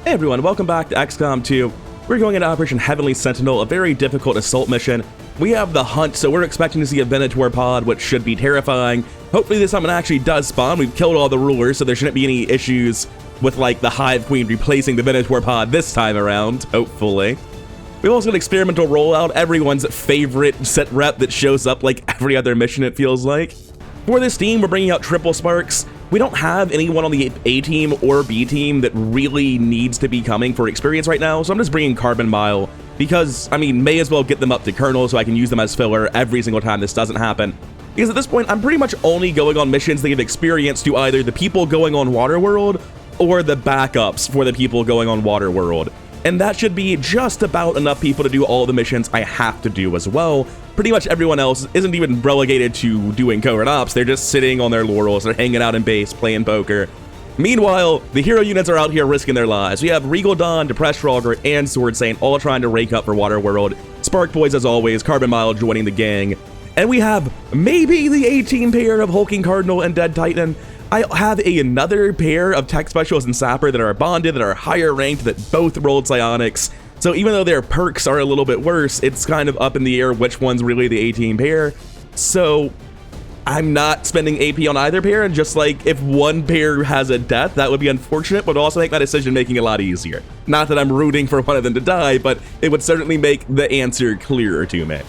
Hey everyone, welcome back to XCOM 2. We're going into Operation Heavenly Sentinel, a very difficult assault mission. We have the hunt, so we're expecting to see a Venator pod, which should be terrifying. Hopefully this summon actually does spawn. We've killed all the rulers, so there shouldn't be any issues with like the Hive Queen replacing the Venator pod this time around, hopefully. We've also got an experimental rollout, everyone's favorite set rep that shows up like every other mission it feels like. For this team, we're bringing out triple sparks. We don't have anyone on the A team or B team that really needs to be coming for experience right now, so I'm just bringing Carbon Mile because, I mean, may as well get them up to Colonel so I can use them as filler every single time this doesn't happen. Because at this point, I'm pretty much only going on missions that give experience to either the people going on Waterworld or the backups for the people going on Waterworld. And that should be just about enough people to do all the missions I have to do as well. Pretty much everyone else isn't even relegated to doing covert ops, they're just sitting on their laurels, they're hanging out in base, playing poker. Meanwhile, the hero units are out here risking their lives. We have Regal Dawn, Depressed Trogger, and Sword Saint all trying to rake up for Waterworld. Spark Boys as always, Carbon Mile joining the gang. And we have maybe the 18 pair of Hulking Cardinal and Dead Titan. I have another pair of Tech Specialists and Sapper that are bonded, that are higher ranked, that both rolled Psionics. So even though their perks are a little bit worse, it's kind of up in the air which one's really the 18 pair. So I'm not spending AP on either pair, and just like if one pair has a death, that would be unfortunate, but also make my decision making a lot easier. Not that I'm rooting for one of them to die, but it would certainly make the answer clearer to me.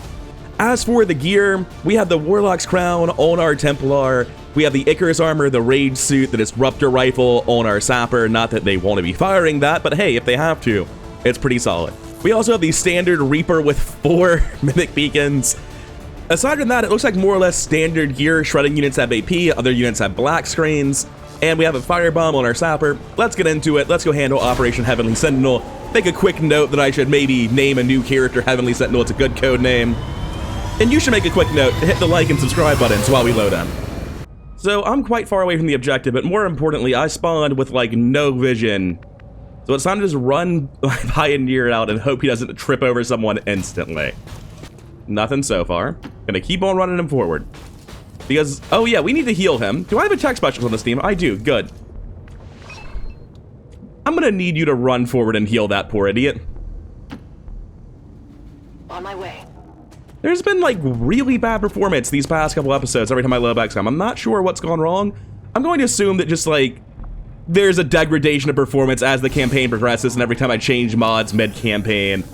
As for the gear, we have the Warlock's Crown on our Templar. We have the Icarus armor, the Rage suit, the Disruptor rifle on our Sapper. Not that they want to be firing that, but hey, if they have to, it's pretty solid. We also have the standard Reaper with 4 Mimic Beacons. Aside from that, it looks like more or less standard gear. Shredding units have AP, other units have black screens, and we have a Firebomb on our Sapper. Let's get into it. Let's go handle Operation Heavenly Sentinel. Make a quick note that I should maybe name a new character Heavenly Sentinel. It's a good code name. And you should make a quick note to hit the like and subscribe buttons while we load in. So I'm quite far away from the objective, but more importantly, I spawned with like no vision. So it's time to just run my Pioneer out and hope he doesn't trip over someone instantly. Nothing so far. Gonna keep on running him forward. Because, oh yeah, we need to heal him. Do I have a Tech Specialist on this team? I do, good. I'm gonna need you to run forward and heal that poor idiot. On my way. There's been like really bad performance these past couple episodes every time I load XCOM. I'm not sure what's gone wrong. I'm going to assume that just like there's a degradation of performance as the campaign progresses and every time I change mods mid-campaign.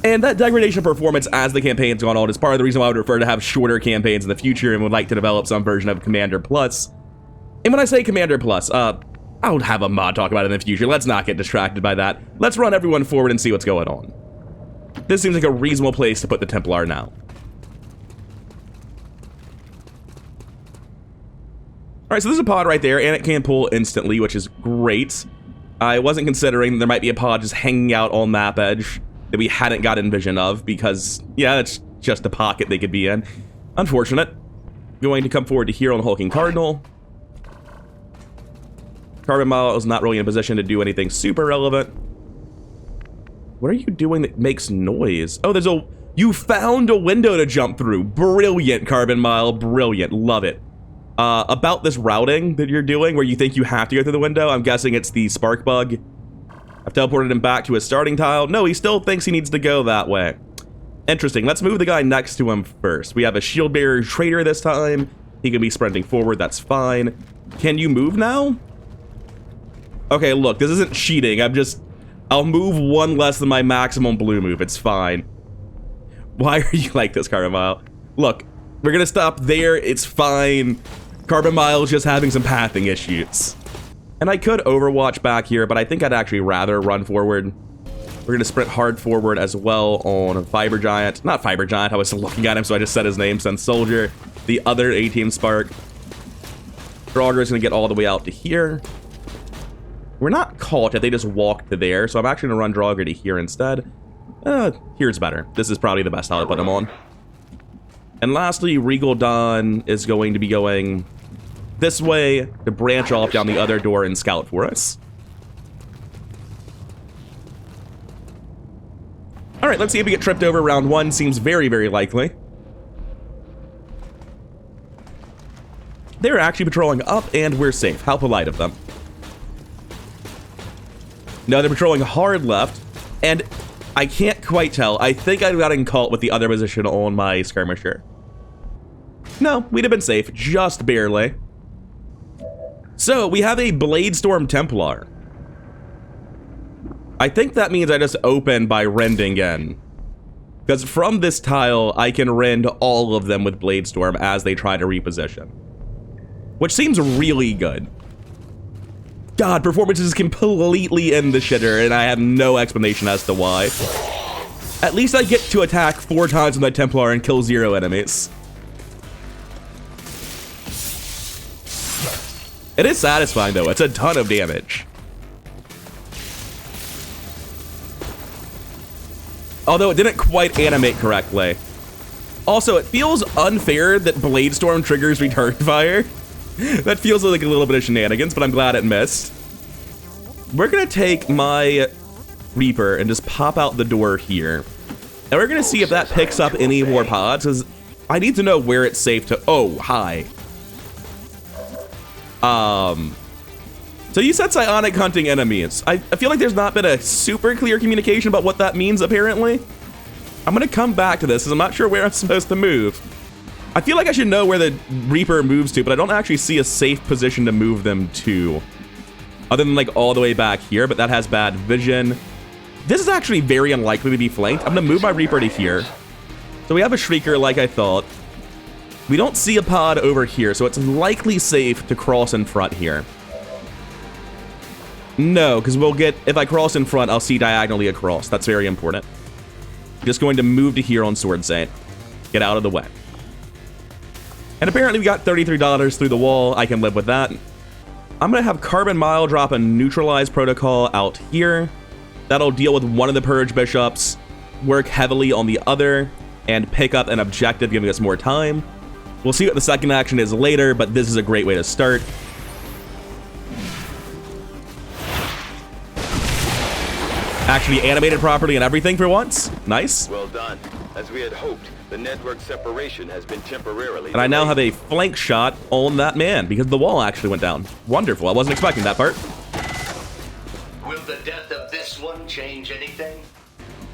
And that degradation of performance as the campaign's gone on is part of the reason why I would prefer to have shorter campaigns in the future and would like to develop some version of Commander Plus. And when I say Commander Plus, I'll have a mod talk about it in the future. Let's not get distracted by that. Let's run everyone forward and see what's going on. This seems like a reasonable place to put the Templar now. Alright, so there's a pod right there, and it can pull instantly, which is great. I wasn't considering there might be a pod just hanging out on map edge that we hadn't gotten vision of, because, yeah, it's just a pocket they could be in. Unfortunate. Going to come forward to here on the Hulking Cardinal. Carbon Mile is not really in a position to do anything super relevant. What are you doing that makes noise? Oh, you found a window to jump through. Brilliant, Carbon Mile, brilliant, love it. About this routing that you're doing where you think you have to go through the window, I'm guessing it's the spark bug. I've teleported him back to his starting tile. No, he still thinks he needs to go that way. Interesting, let's move the guy next to him first. We have a shield bearer traitor this time. He can be sprinting forward, that's fine. Can you move now? Okay, look, this isn't cheating, I'll move one less than my maximum blue move, it's fine. Why are you like this, Carbon Mile? Look, we're gonna stop there, it's fine. Carbon Mile is just having some pathing issues. And I could overwatch back here, but I think I'd actually rather run forward. We're gonna sprint hard forward as well on Fiber Giant. Not Fiber Giant, I was looking at him, so I just said his name, Sun Soldier. The other A-Team Spark. Draugr is gonna get all the way out to here. We're not caught yet, they just walked to there, so I'm actually gonna run Draugr to here instead. Here's better. This is probably the best how to put him on. And lastly, Regal Dawn is going to be going this way to branch off down the other door and scout for us. Alright, let's see if we get tripped over round 1. Seems very, very likely. They're actually patrolling up and we're safe. How polite of them. No, they're patrolling hard left, and I can't quite tell. I think I got in caught with the other position on my skirmisher. No, we'd have been safe, just barely. So, we have a Bladestorm Templar. I think that means I just open by rending in. Because from this tile, I can rend all of them with Bladestorm as they try to reposition. Which seems really good. God, performance is completely in the shitter, and I have no explanation as to why. At least I get to attack 4 times with my Templar and kill 0 enemies. It is satisfying, though. It's a ton of damage. Although it didn't quite animate correctly. Also, it feels unfair that Bladestorm triggers return fire. That feels like a little bit of shenanigans, but I'm glad it missed. We're gonna take my Reaper and just pop out the door here. And we're gonna see if that picks up any more pods, because I need to know where it's safe to... Oh, hi. So you said psionic hunting enemies. I feel like there's not been a super clear communication about what that means, apparently. I'm gonna come back to this, because I'm not sure where I'm supposed to move. I feel like I should know where the Reaper moves to, but I don't actually see a safe position to move them to. Other than, like, all the way back here, but that has bad vision. This is actually very unlikely to be flanked. I'm gonna move my Reaper to here. So we have a Shrieker, like I thought. We don't see a pod over here, so it's likely safe to cross in front here. No, because we'll get... If I cross in front, I'll see diagonally across. That's very important. Just going to move to here on Sword Saint. Get out of the way. And apparently we got $33 through the wall. I can live with that. I'm going to have Carbon Mile drop a Neutralize Protocol out here. That'll deal with one of the Purge Bishops, work heavily on the other, and pick up an objective, giving us more time. We'll see what the second action is later, but this is a great way to start. Actually animated properly and everything for once. Nice. Well done. As we had hoped, the network separation has been temporarily And I now have a flank shot on that man because the wall actually went down. Wonderful. I wasn't expecting that part. Will the death of this one change anything?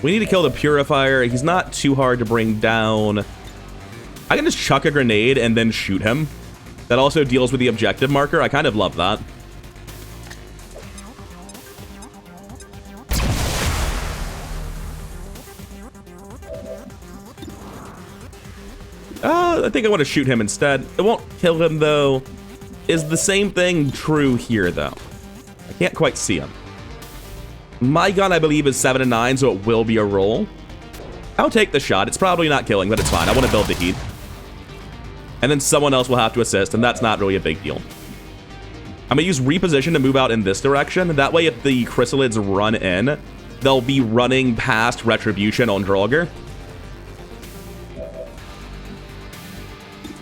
We need to kill the Purifier. He's not too hard to bring down. I can just chuck a grenade and then shoot him. That also deals with the objective marker. I kind of love that. I think I want to shoot him instead. It won't kill him, though. Is the same thing true here, though? I can't quite see him. My gun, I believe, is 7 and 9, so it will be a roll. I'll take the shot. It's probably not killing, but it's fine. I want to build the heat. And then someone else will have to assist, and that's not really a big deal. I'm going to use reposition to move out in this direction. That way, if the Chrysalids run in, they'll be running past Retribution on Draugr.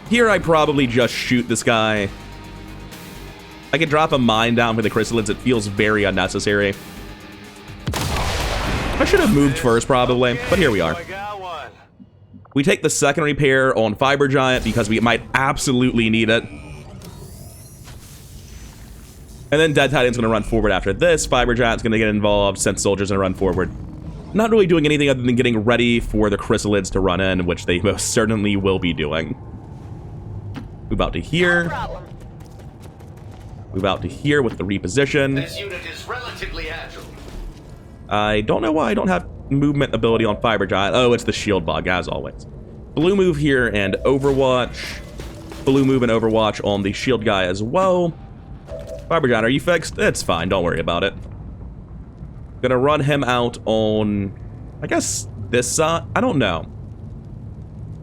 Here, I probably just shoot this guy. I could drop a mine down for the Chrysalids. It feels very unnecessary. I should have moved first, probably, but here we are. We take the second repair on Fiber Giant because we might absolutely need it. And then Dead Titan's going to run forward after this. Fiber Giant's going to get involved since Soldier's going to run forward. Not really doing anything other than getting ready for the Chrysalids to run in, which they most certainly will be doing. Move out to here. Move out to here with the reposition. This unit is relatively agile. I don't know why I don't have movement ability on Fiber Giant. Oh, it's the shield bug, as always. Blue move here and Overwatch. Blue move and Overwatch on the shield guy as well. Fiber Giant, are you fixed? It's fine, don't worry about it. Gonna run him out on, I guess, this side? I don't know.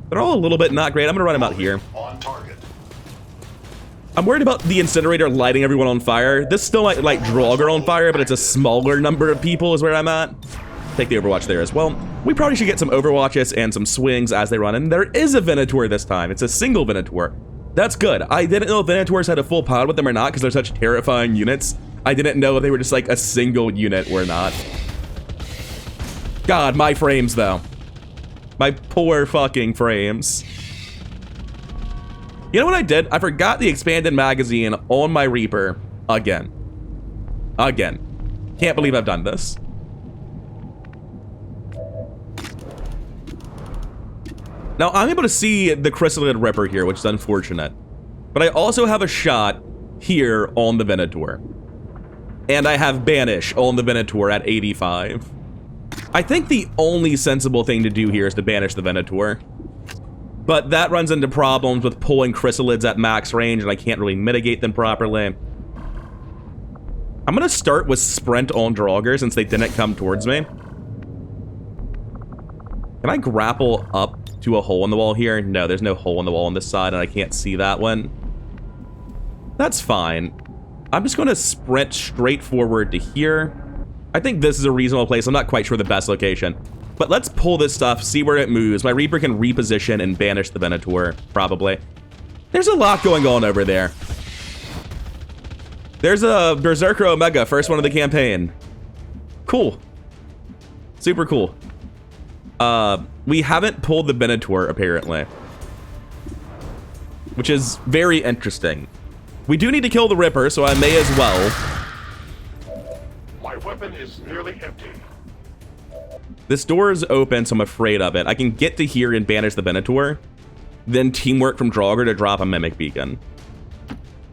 They're all a little bit not great. I'm gonna run him out here. On target. I'm worried about the incinerator lighting everyone on fire. This still might light Draugr on fire, but it's a smaller number of people is where I'm at. Take the Overwatch there as well. We probably should get some Overwatches and some swings as they run in. There is a Venator this time. It's a single Venator. That's good. I didn't know if Venators had a full pod with them or not because they're such terrifying units. I didn't know if they were just like a single unit or not. God, my frames though. My poor fucking frames. You know what I did? I forgot the expanded magazine on my Reaper again. Can't believe I've done this. Now, I'm able to see the Chrysalid Ripper here, which is unfortunate. But I also have a shot here on the Venator. And I have Banish on the Venator at 85. I think the only sensible thing to do here is to banish the Venator. But that runs into problems with pulling Chrysalids at max range, and I can't really mitigate them properly. I'm gonna start with Sprint on Draugr since they didn't come towards me. Can I grapple up to a hole in the wall here? No, there's no hole in the wall on this side, and I can't see that one. That's fine. I'm just gonna sprint straight forward to here. I think this is a reasonable place. I'm not quite sure the best location. But let's pull this stuff, see where it moves. My Reaper can reposition and banish the Venator, probably. There's a lot going on over there. There's a Berserker Omega, first one of the campaign. Cool. Super cool. We haven't pulled the Venator, apparently. Which is very interesting. We do need to kill the Ripper, so I may as well. My weapon is nearly empty. This door is open, so I'm afraid of it. I can get to here and banish the Venator, then teamwork from Draugr to drop a Mimic Beacon.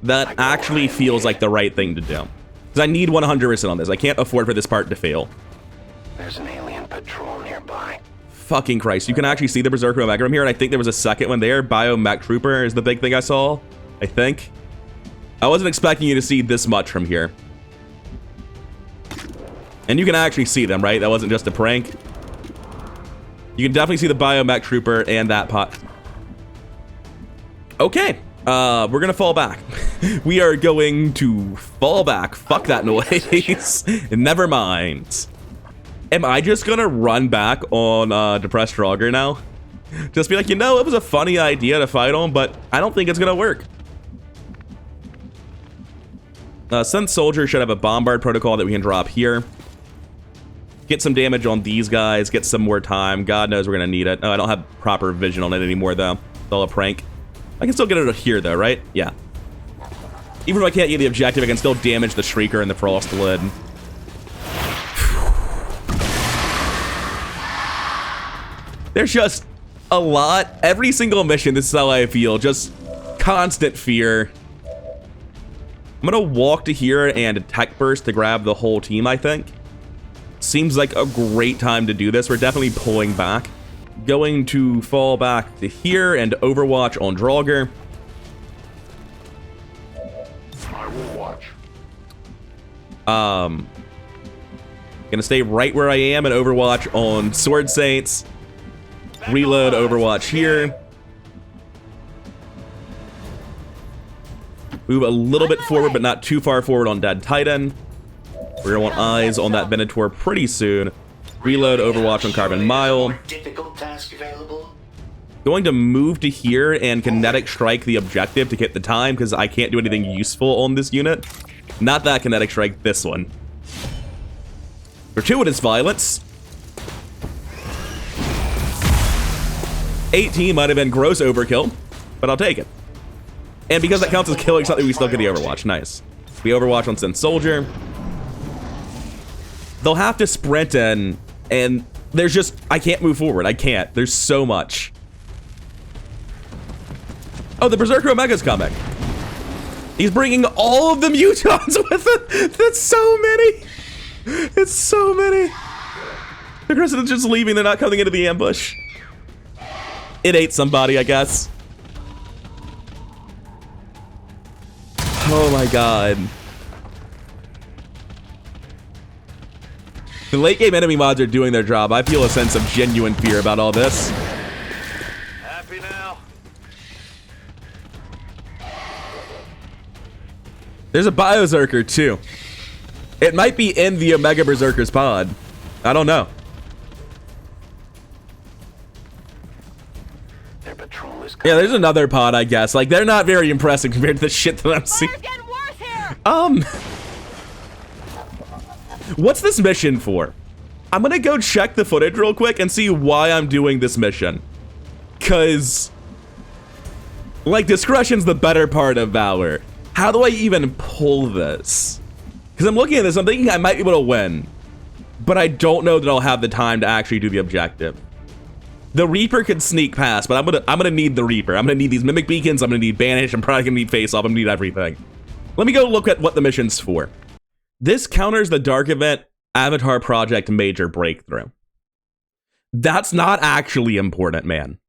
That actually feels like the right thing to do. Because I need 100% on this. I can't afford for this part to fail. There's an alien patrol nearby. Fucking Christ. You can actually see the Berserker Omega from here, and I think there was a second one there. Biomech Trooper is the big thing I saw, I think. I wasn't expecting you to see this much from here. And you can actually see them, right? That wasn't just a prank. You can definitely see the Biomech Trooper and that pot. Okay. We're gonna fall back. We are going to fall back. Fuck that noise. Never mind. Am I just gonna run back on Depressed Draugr now? Just be like, you know, it was a funny idea to fight on, but I don't think it's gonna work. Sun Soldier should have a Bombard protocol that we can drop here. Get some damage on these guys, get some more time. God knows we're gonna need it. Oh, I don't have proper vision on it anymore, though. It's all a prank. I can still get it here, though, right? Yeah. Even if I can't get the objective, I can still damage the Shrieker and the Frost Lid. There's just a lot. Every single mission, this is how I feel. Just constant fear. I'm gonna walk to here and Tech Burst to grab the whole team, I think. Seems like a great time to do this. We're definitely pulling back. Going to fall back to here and Overwatch on Draugr. I will watch. Gonna stay right where I am and Overwatch on Sword Saints. Reload Overwatch here. Move a little bit forward, but not too far forward on Dead Titan. We're gonna want eyes on that Venator pretty soon. Reload Overwatch on Carbon Mile. Difficult task available. Going to move to here and Kinetic Strike the objective to get the time because I can't do anything useful on this unit. Not that Kinetic Strike, this one. Gratuitous Violence. 18 might have been gross overkill, but I'll take it. And because that counts as killing something, we still get the Overwatch. Nice. We Overwatch on Sun Soldier. They'll have to sprint in, and there's just, I can't move forward. I can't. There's so much. Oh, the Berserker Omega's coming. He's bringing all of the mutons with it. That's so many. It's so many. The Chrysalids just leaving. They're not coming into the ambush. It ate somebody, I guess. Oh my god. The late game enemy mods are doing their job. I feel a sense of genuine fear about all this. Happy now? There's a Biozerker too. It might be in the Omega Berserker's pod. I don't know. Their patrol is Yeah, there's another pod, I guess. Like, they're not very impressive compared to the shit that I'm seeing. Getting worse here. What's this mission for? I'm gonna go check the footage real quick and see why I'm doing this mission. Cause, like, discretion's the better part of Valor. How do I even pull this? Because I'm looking at this, I'm thinking I might be able to win, but I don't know that I'll have the time to actually do the objective. The Reaper could sneak past, but I'm gonna need the Reaper. I'm gonna need these Mimic Beacons, I'm gonna need Banish, I'm probably gonna need Face Off, I'm gonna need everything. Let me go look at what the mission's for. This counters the Dark Event Avatar Project Major Breakthrough. That's not actually important, man.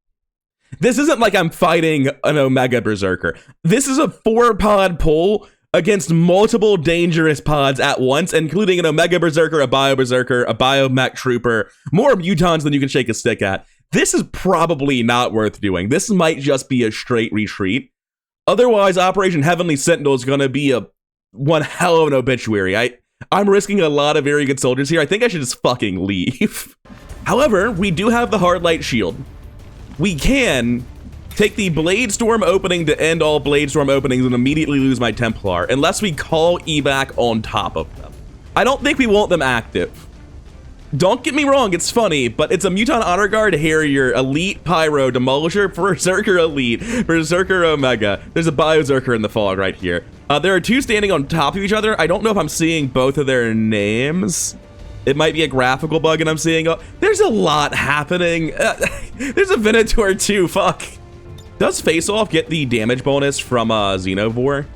This isn't like I'm fighting an Omega Berserker. This is a 4-pod pull against multiple dangerous pods at once, including an Omega Berserker, a Bio Berserker, a Biomech Trooper, more mutons than you can shake a stick at. This is probably not worth doing. This might just be a straight retreat. Otherwise, Operation Heavenly Sentinel is going to be one hell of an obituary. I'm risking a lot of very good soldiers here. I think I should just fucking leave. However, we do have the Hard Light Shield. We can take the Blade Storm opening to end all Blade Storm openings and immediately lose my Templar, unless we call evac on top of them. I don't think we want them active. Don't get me wrong, it's funny, but it's a Muton Honor Guard Harrier, Elite Pyro, Demolisher, Berserker Elite, Berserker Omega. There's a Biozerker in the fog right here. There are two standing on top of each other. I don't know if I'm seeing both of their names. It might be a graphical bug and I'm seeing... There's a lot happening. There's a Venator too, fuck. Does Face Off get the damage bonus from Xenovore?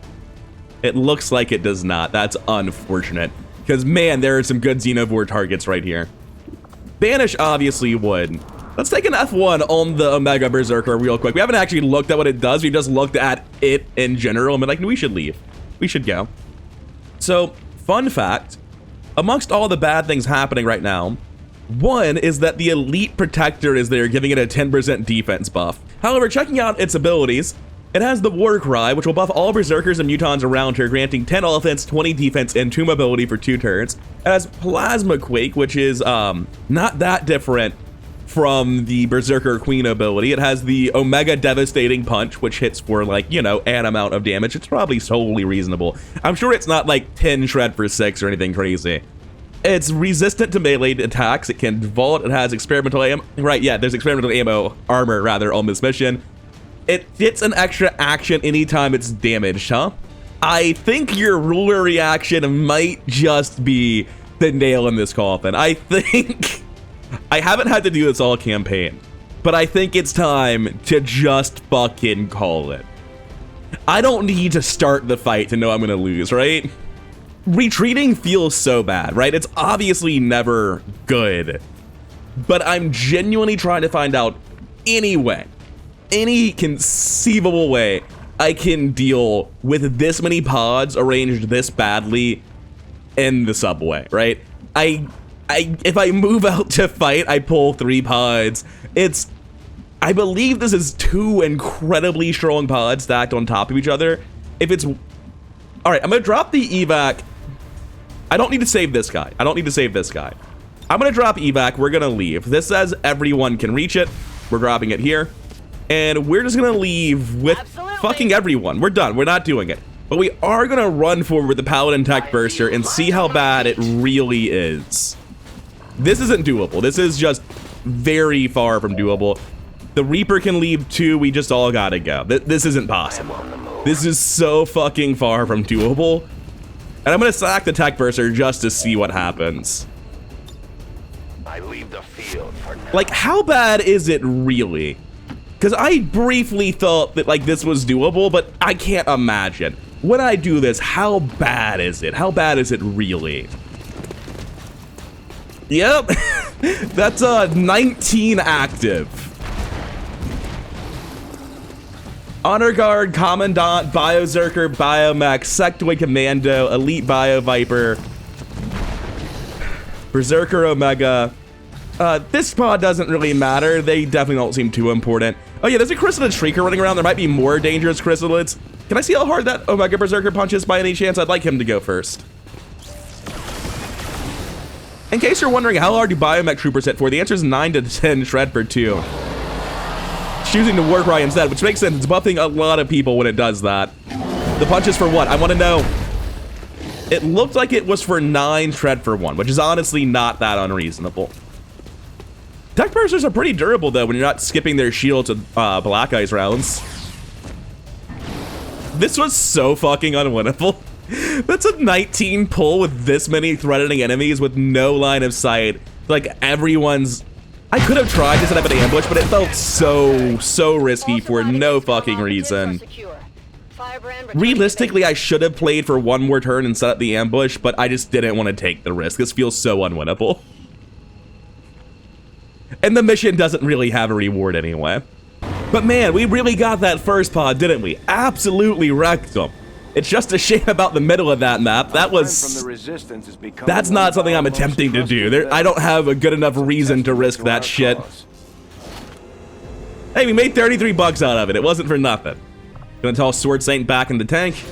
It looks like it does not. That's unfortunate. Because, man, there are some good Xenovore targets right here. Banish obviously would. Let's take an F1 on the Omega Berserker real quick. We haven't actually looked at what it does. We just looked at it in general and been like, we should leave. We should go. So, fun fact. Amongst all the bad things happening right now, one is that the Elite Protector is there, giving it a 10% defense buff. However, checking out its abilities, it has the War Cry, which will buff all Berserkers and Mutons around her, granting 10 offense, 20 defense, and Tomb ability for 2 turns. It has Plasma Quake, which is not that different from the Berserker Queen ability. It has the Omega Devastating Punch, which hits for, like, you know, an amount of damage. It's probably totally reasonable. I'm sure it's not like 10 shred for 6 or anything crazy. It's resistant to melee attacks. It can vault. It has experimental ammo. Right, yeah, there's experimental ammo, armor rather, on this mission. It gets an extra action anytime it's damaged, huh? I think your ruler reaction might just be the nail in this coffin. I think... I haven't had to do this all campaign, but I think it's time to just fucking call it. I don't need to start the fight to know I'm gonna lose, right? Retreating feels so bad, right? It's obviously never good, but I'm genuinely trying to find out any way, any conceivable way I can deal with this many pods arranged this badly in the subway, right? If I move out to fight, I pull 3 pods. I believe this is 2 incredibly strong pods stacked on top of each other. All right, I'm gonna drop the evac. I don't need to save this guy. I'm gonna drop evac, we're gonna leave. This says everyone can reach it. We're dropping it here. And we're just gonna leave with fucking everyone. We're done, we're not doing it. But we are gonna run forward with the Paladin Tech Burster and see how bad it really is. This isn't doable. This is just very far from doable. The Reaper can leave too. We just all gotta go. This isn't possible. This is so fucking far from doable. And I'm gonna sack the Tech Burster just to see what happens. I leave the field for now. Like, how bad is it really? Because I briefly thought that, like, this was doable, but I can't imagine. When I do this, how bad is it? How bad is it really? Yep, that's 19 active. Honor Guard, Commandant, Biozerker, Biomech, Sectoid Commando, Elite Bio Viper, Berserker Omega. This pod doesn't really matter. They definitely don't seem too important. Oh yeah, there's a Chrysalid Shrieker running around. There might be more dangerous Chrysalids. Can I see how hard that Omega Berserker punches by any chance? I'd like him to go first. In case you're wondering how hard do Biomech Troopers hit for, the answer is 9 to 10 shred per 2. Choosing to War Cry instead, which makes sense. It's buffing a lot of people when it does that. The punches for what? I want to know. It looked like it was for 9 shred for 1, which is honestly not that unreasonable. Tech Bursters are pretty durable though when you're not skipping their shields with Black Ice rounds. This was so fucking unwinnable. That's a 19 pull with this many threatening enemies with no line of sight. Like, everyone's... I could have tried to set up an ambush, but it felt so risky for no fucking reason. Realistically, I should have played for one more turn and set up the ambush, but I just didn't want to take the risk. This feels so unwinnable. And the mission doesn't really have a reward anyway. But man, we really got that first pod, didn't we? Absolutely wrecked them. It's just a shame about the middle of that map. That's not something I'm attempting to do. I don't have a good enough reason to risk that shit. Hey, we made 33 bucks out of it. It wasn't for nothing. Gonna toss Sword Saint back in the tank.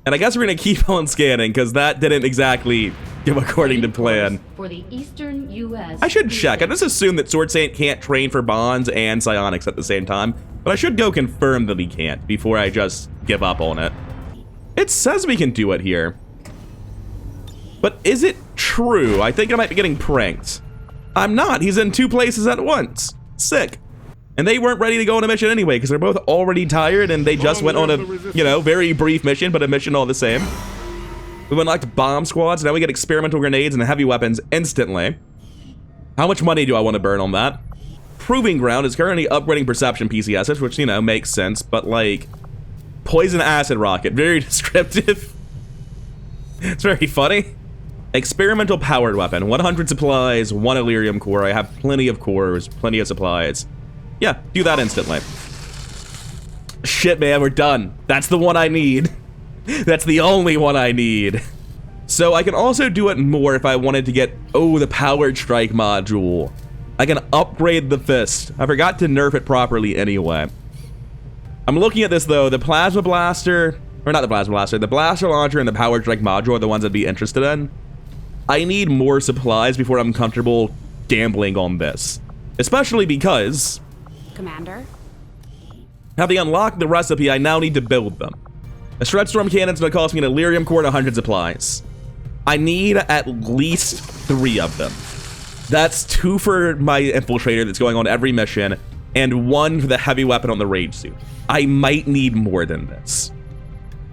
And I guess we're gonna keep on scanning, because that didn't exactly go according to plan. For the Eastern US. I should check. I just assume that Sword Saint can't train for bonds and psionics at the same time. But I should go confirm that he can't before I just give up on it. It says we can do it here. But is it true? I think I might be getting pranked. I'm not. He's in 2 places at once. Sick. And they weren't ready to go on a mission anyway, because they're both already tired, and they just went on a, you know, very brief mission, but a mission all the same. We unlocked bomb squads, now we get experimental grenades and heavy weapons instantly. How much money do I want to burn on that? Proving Ground is currently upgrading perception PCSs, which, you know, makes sense, but like... Poison acid rocket, very descriptive. It's very funny. Experimental powered weapon, 100 supplies, 1 Elerium core. I have plenty of cores, plenty of supplies. Yeah, do that instantly. Shit, man, we're done. That's the one I need. That's the only one I need. So I can also do it more if I wanted to get, oh, the powered strike module. I can upgrade the fist. I forgot to nerf it properly anyway. I'm looking at this though, the plasma blaster, or not the plasma blaster, the blaster launcher and the powered strike module are the ones I'd be interested in. I need more supplies before I'm comfortable gambling on this. Especially because... Commander? Having unlocked the recipe, I now need to build them. A Shred Storm cannon's gonna cost me an Elerium core and 100 supplies. I need at least 3 of them. That's 2 for my infiltrator that's going on every mission, and 1 for the heavy weapon on the rage suit. I might need more than this.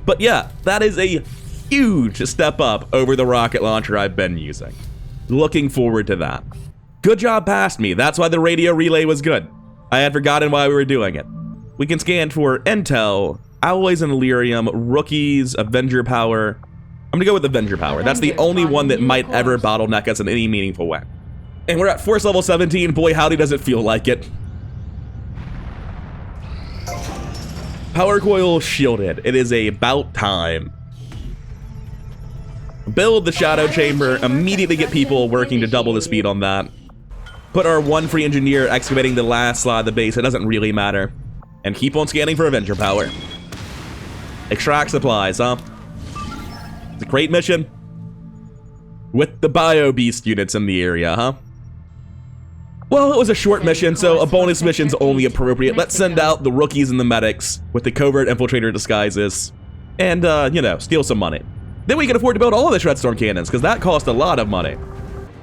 But yeah, that is a huge step up over the rocket launcher I've been using. Looking forward to that. Good job past me. That's why the radio relay was good. I had forgotten why we were doing it. We can scan for intel, alloys and Elerium, rookies, Avenger power. I'm gonna go with Avenger power. That's the only one that might ever bottleneck us in any meaningful way. And we're at force level 17. Boy, howdy does it feel like it. Power coil shielded. It is about time. Build the shadow chamber, immediately get people working to double the speed on that. Put our 1 free engineer excavating the last slot of the base, it doesn't really matter. And keep on scanning for Avenger power. Extract supplies, huh? It's a great mission. With the bio beast units in the area, huh? Well, it was a short mission, so a bonus mission's only appropriate. Let's send out the rookies and the medics with the covert infiltrator disguises. And, you know, steal some money. Then we can afford to build all of the Shredstorm cannons, because that cost a lot of money.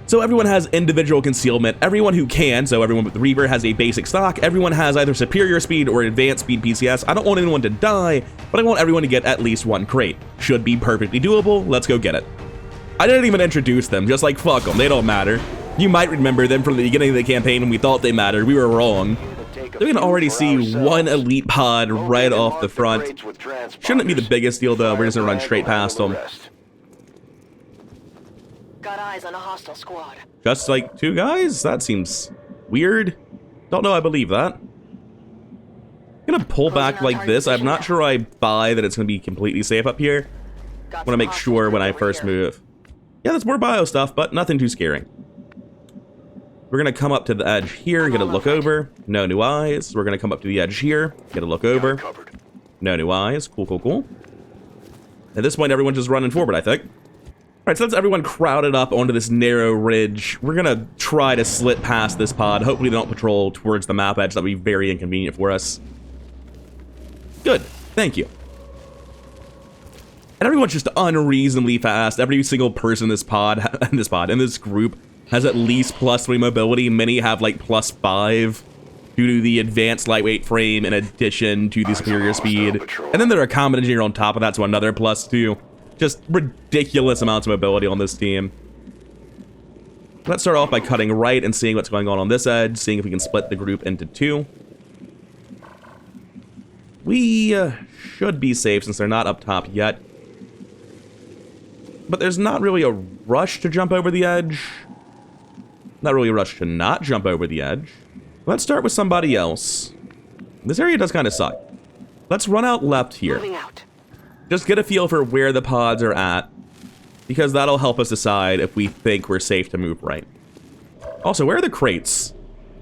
So everyone has individual concealment. Everyone who can, so everyone with the Reaver has a basic stock. Everyone has either superior speed or advanced speed PCS. I don't want anyone to die, but I want everyone to get at least 1 crate. Should be perfectly doable. Let's go get it. I didn't even introduce them, just like fuck them, they don't matter. You might remember them from the beginning of the campaign when we thought they mattered. We were wrong. We can already see 1 elite pod right off the front. Shouldn't be the biggest deal though, we're just gonna run straight past them. Got eyes on a hostile squad. Just like 2 guys? That seems weird. Don't know I believe that. I'm gonna pull back like this. I'm not sure I buy that it's gonna be completely safe up here. I wanna make sure when I first move. Yeah, there's more bio stuff, but nothing too scary. We're gonna come up to the edge here, get a look over. No new eyes. We're gonna come up to the edge here, get a look over. No new eyes. Cool, cool, cool. At this point, everyone's just running forward, I think. Alright, so that's everyone crowded up onto this narrow ridge. We're gonna try to slit past this pod. Hopefully they don't patrol towards the map edge. That'd be very inconvenient for us. Good. Thank you. And everyone's just unreasonably fast. Every single person in this in this group has at least +3 mobility. Many have like +5 due to the advanced lightweight frame in addition to the superior speed. And then there are a common engineer on top of that, so another +2. Just ridiculous amounts of mobility on this team. Let's start off by cutting right and seeing what's going on this edge, seeing if we can split the group into two. We should be safe since they're not up top yet. But there's not really a rush to jump over the edge. Not really a rush to not jump over the edge. Let's start with somebody else. This area does kind of suck. Let's run out left here. Moving out. Just get a feel for where the pods are at, because that'll help us decide if we think we're safe to move right. Also, where are the crates?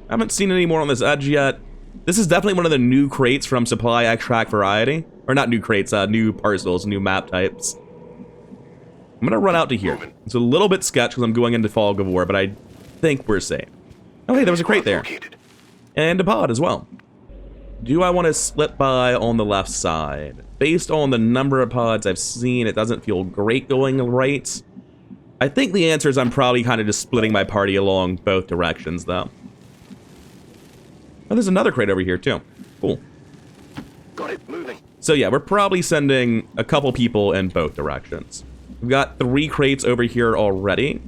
I haven't seen any more on this edge yet. This is definitely one of the new crates from Supply Extract Variety. Or not new crates, new parcels, new map types. I'm gonna run out to here. It's a little bit sketch because I'm going into Fog of War, but I think we're safe. Oh hey, there was a crate there. And a pod as well. Do I want to slip by on the left side? Based on the number of pods I've seen, it doesn't feel great going right. I think the answer is I'm probably kind of just splitting my party along both directions, though. Oh, there's another crate over here, too. Cool. Got it, moving. So yeah, we're probably sending a couple people in both directions. We've got 3 crates over here already.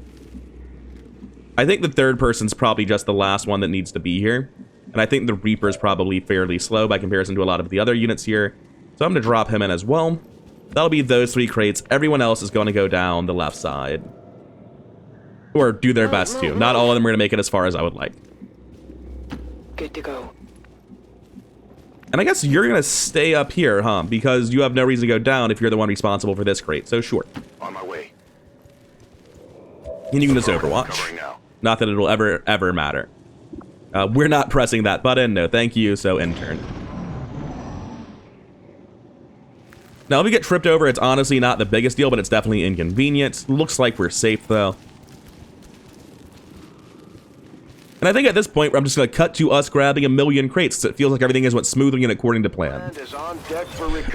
I think the third person's probably just the last one that needs to be here. And I think the Reaper's probably fairly slow by comparison to a lot of the other units here. So I'm going to drop him in as well. That'll be those 3 crates. Everyone else is going to go down the left side. Or do their best to. Not all of them are going to make it as far as I would like. Good to go. And I guess you're going to stay up here, huh? Because you have no reason to go down if you're the one responsible for this crate. So sure. On my way. And you can just Overwatch. Not that it'll ever matter. We're not pressing that button. No, thank you. So intern. Now, if we get tripped over, it's honestly not the biggest deal, but it's definitely inconvenient. Looks like we're safe, though. And I think at this point, I'm just going to cut to us grabbing 1,000,000 crates. So it feels like everything is went smoothly and according to plan.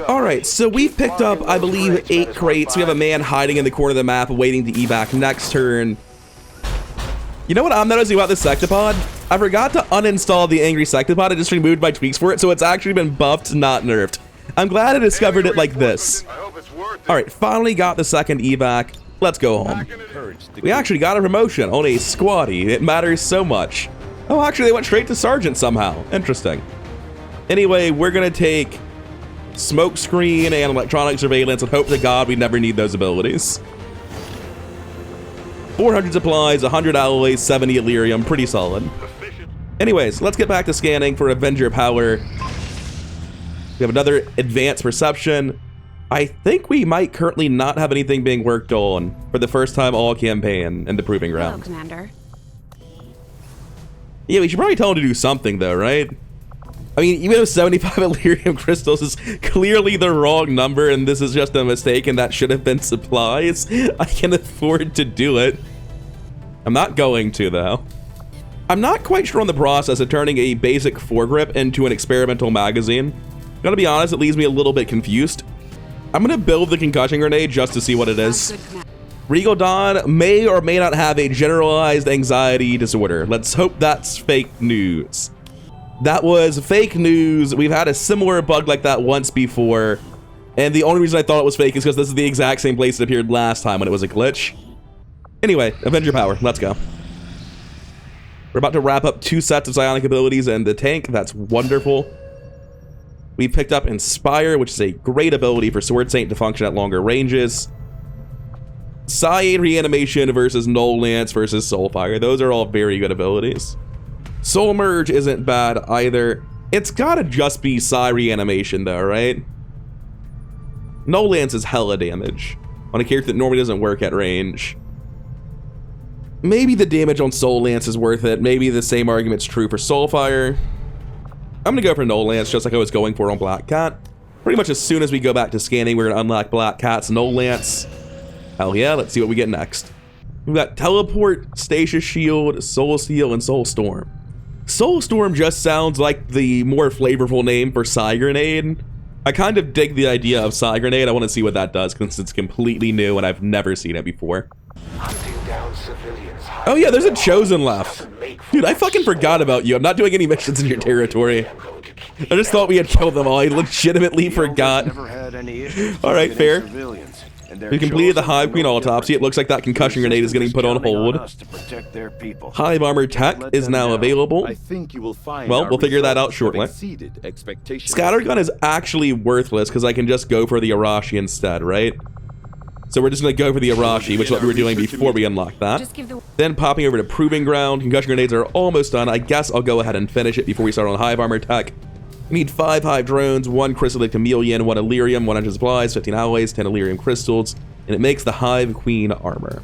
All right, so we've picked up, I believe, 8 crates. We have a man hiding in the corner of the map waiting to evac next turn. You know what I'm noticing about this Sectopod? I forgot to uninstall the Angry Sectopod. I just removed my tweaks for it, so it's actually been buffed, not nerfed. I'm glad I discovered it like this. All right, finally got the second evac. Let's go home. We actually got a promotion on a squatty. It matters so much. Oh, actually, they went straight to sergeant somehow. Interesting. Anyway, we're going to take smoke screen and electronic surveillance and hope to God we never need those abilities. 400 supplies, 100 alloys, 70 Illyrium. Pretty solid. Anyways, let's get back to scanning for Avenger power. We have another advanced perception. I think we might currently not have anything being worked on for the first time all campaign in the Proving Ground. Hello, Commander. Yeah, we should probably tell him to do something though, right? I mean, even though 75 Illyrium crystals is clearly the wrong number and this is just a mistake and that should have been supplies, I can afford to do it. I'm not going to though. I'm not quite sure on the process of turning a basic foregrip into an experimental magazine. Gotta be honest, it leaves me a little bit confused. I'm gonna build the concussion grenade just to see what it is. Regal Dawn may or may not have a generalized anxiety disorder. Let's hope that's fake news. That was fake news. We've had a similar bug like that once before. And the only reason I thought it was fake is because this is the exact same place it appeared last time when it was a glitch. Anyway, Avenger power, let's go. We're about to wrap up 2 sets of psionic abilities in the tank. That's wonderful. We picked up Inspire, which is a great ability for Sword Saint to function at longer ranges. Psi Reanimation versus Null Lance versus Soulfire. Those are all very good abilities. Soul Merge isn't bad either. It's gotta just be Psi Reanimation though, right? Null Lance is hella damage on a character that normally doesn't work at range. Maybe the damage on Soul Lance is worth it. Maybe the same argument's true for Soulfire. I'm gonna go for Null Lance just like I was going for on Black Cat. Pretty much as soon as we go back to scanning, we're gonna unlock Black Cat's Null Lance. Hell yeah, let's see what we get next. We've got Teleport, Stasis Shield, Soul Seal, and Soul Storm. Soul Storm just sounds like the more flavorful name for Psi Grenade. I kind of dig the idea of Psi Grenade. I want to see what that does since it's completely new and I've never seen it before. Oh yeah, there's a Chosen left. Dude, I fucking forgot about you. I'm not doing any missions in your territory. I just thought we had killed them all. I legitimately forgot. Alright, fair. We completed the Hive Queen autopsy. It looks like that concussion grenade is getting put on hold. Hive armor tech is now available. I think you will find Well, we'll figure that out shortly. Scattergun is actually worthless because I can just go for the Arashi instead, right? So we're just going to go for the Arashi, which is what we were doing before we unlocked that. Then popping over to Proving Ground. Concussion grenades are almost done. I guess I'll go ahead and finish it before we start on Hive armor tech. We need 5 Hive drones, 1 Chrysalid Chameleon, 1 Illyrium, 100 supplies, 15 alloys, 10 Illyrium crystals, and it makes the Hive Queen armor.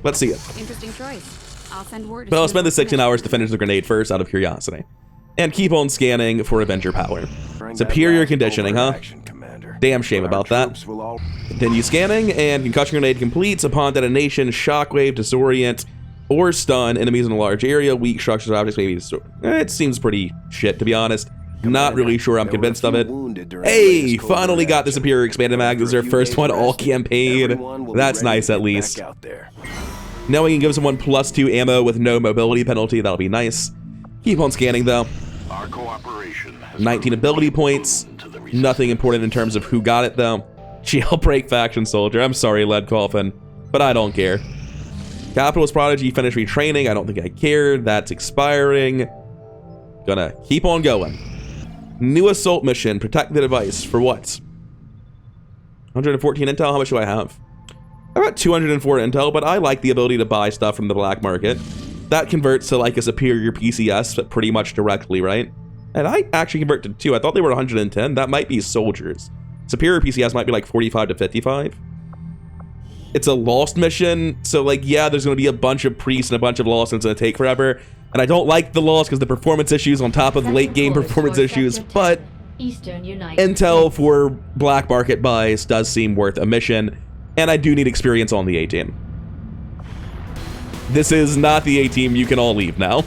Let's see it. Interesting choice. I'll send word. But I'll spend the 16 hours to finish the grenade first, out of curiosity. And keep on scanning for Avenger power. Superior conditioning, huh? Damn shame about that. Continue scanning, and concussion grenade completes. Upon detonation, shockwave, disorient, or stun enemies in a large area. Weak structures, objects, maybe. It seems pretty shit, to be honest. Not really sure I'm convinced of it. Hey, finally got the Superior Expanded Mag. This is our first one all campaign. That's nice, at least. Now we can give someone +2 ammo with no mobility penalty. That'll be nice. Keep on scanning, though. 19 ability points. Nothing important in terms of who got it, though. Jailbreak Faction Soldier. I'm sorry, Lead Coffin, but I don't care. Capitalist Prodigy finished retraining. I don't think I care. That's expiring. Gonna keep on going. New assault mission. Protect the device. For what? 114 intel. How much do I have? I got 204 intel, but I like the ability to buy stuff from the black market. That converts to like a superior PCS, but pretty much directly, right? And I actually convert to 2. I thought they were 110. That might be soldiers. Superior PCS might be like 45 to 55. It's a lost mission, so like, yeah, there's going to be a bunch of priests and a bunch of lost, and it's going to take forever. And I don't like the lost because the performance issues on top of late game performance issues, but intel for black market buys does seem worth a mission, and I do need experience on the A-team. This is not the A-team. You can all leave now.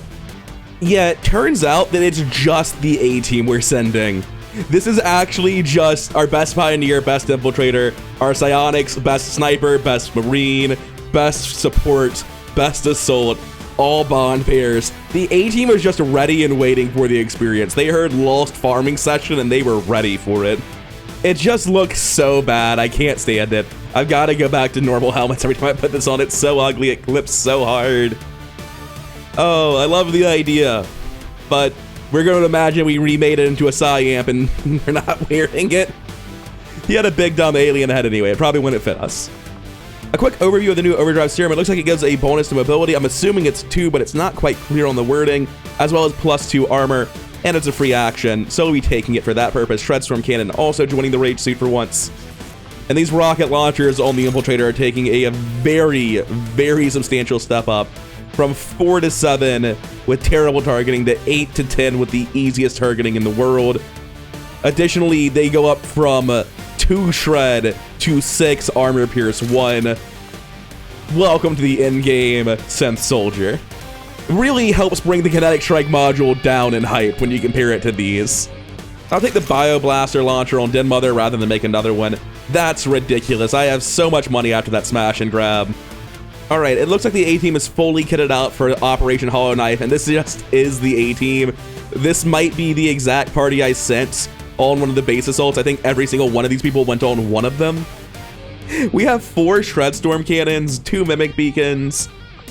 Yeah, it turns out that it's just the A-team we're sending. This is actually just our best pioneer, best infiltrator, our psionics, best sniper, best marine, best support, best assault, all bond pairs. The A-team was just ready and waiting for the experience. They heard Lost Farming Session and they were ready for it. It just looks so bad. I can't stand it. I've got to go back to normal helmets every time I put this on. It's so ugly. It clips so hard. Oh, I love the idea. But we're going to imagine we remade it into a Psy-Amp and we're not wearing it. He had a big dumb alien head anyway. It probably wouldn't fit us. A quick overview of the new overdrive serum. It looks like it gives a bonus to mobility. I'm assuming it's 2, but it's not quite clear on the wording, as well as +2 armor, and it's a free action, so we'll be taking it for that purpose. Shredstorm Cannon also joining the Rage suit for once. And these rocket launchers on the Infiltrator are taking a very, very substantial step up from 4 to 7 with terrible targeting to 8 to 10 with the easiest targeting in the world. Additionally, they go up from 2 shred to 6 armor pierce 1. Welcome to the in-game Synth Soldier. Really helps bring the kinetic strike module down in hype when you compare it to these. I'll take the Bioblaster launcher on Den Mother rather than make another one. That's ridiculous. I have so much money after that smash and grab. All right, it looks like the A-team is fully kitted out for Operation Hollow Knife, and this just is the A-team. This might be the exact party I sent on one of the base assaults. I think every single one of these people went on one of them. We have 4 Shredstorm Cannons, 2 Mimic Beacons.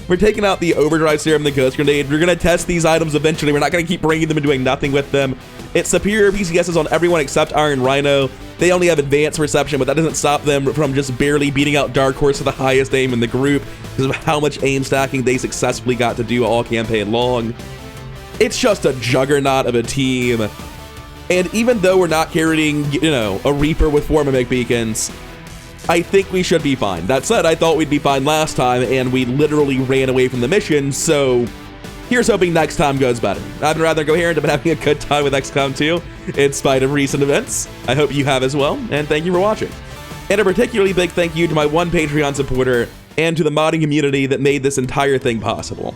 We're taking out the Overdrive Serum and the Ghost Grenade. We're going to test these items eventually. We're not going to keep bringing them and doing nothing with them. It's superior PCSs on everyone except Iron Rhino. They only have advanced reception, but that doesn't stop them from just barely beating out Dark Horse to the highest aim in the group because of how much aim stacking they successfully got to do all campaign long. It's just a juggernaut of a team. And even though we're not carrying, you know, a Reaper with 4 Mimic Beacons, I think we should be fine. That said, I thought we'd be fine last time, and we literally ran away from the mission, so here's hoping next time goes better. I've been rather coherent. I've been having a good time with XCOM 2, in spite of recent events. I hope you have as well, and thank you for watching. And a particularly big thank you to my one Patreon supporter, and to the modding community that made this entire thing possible.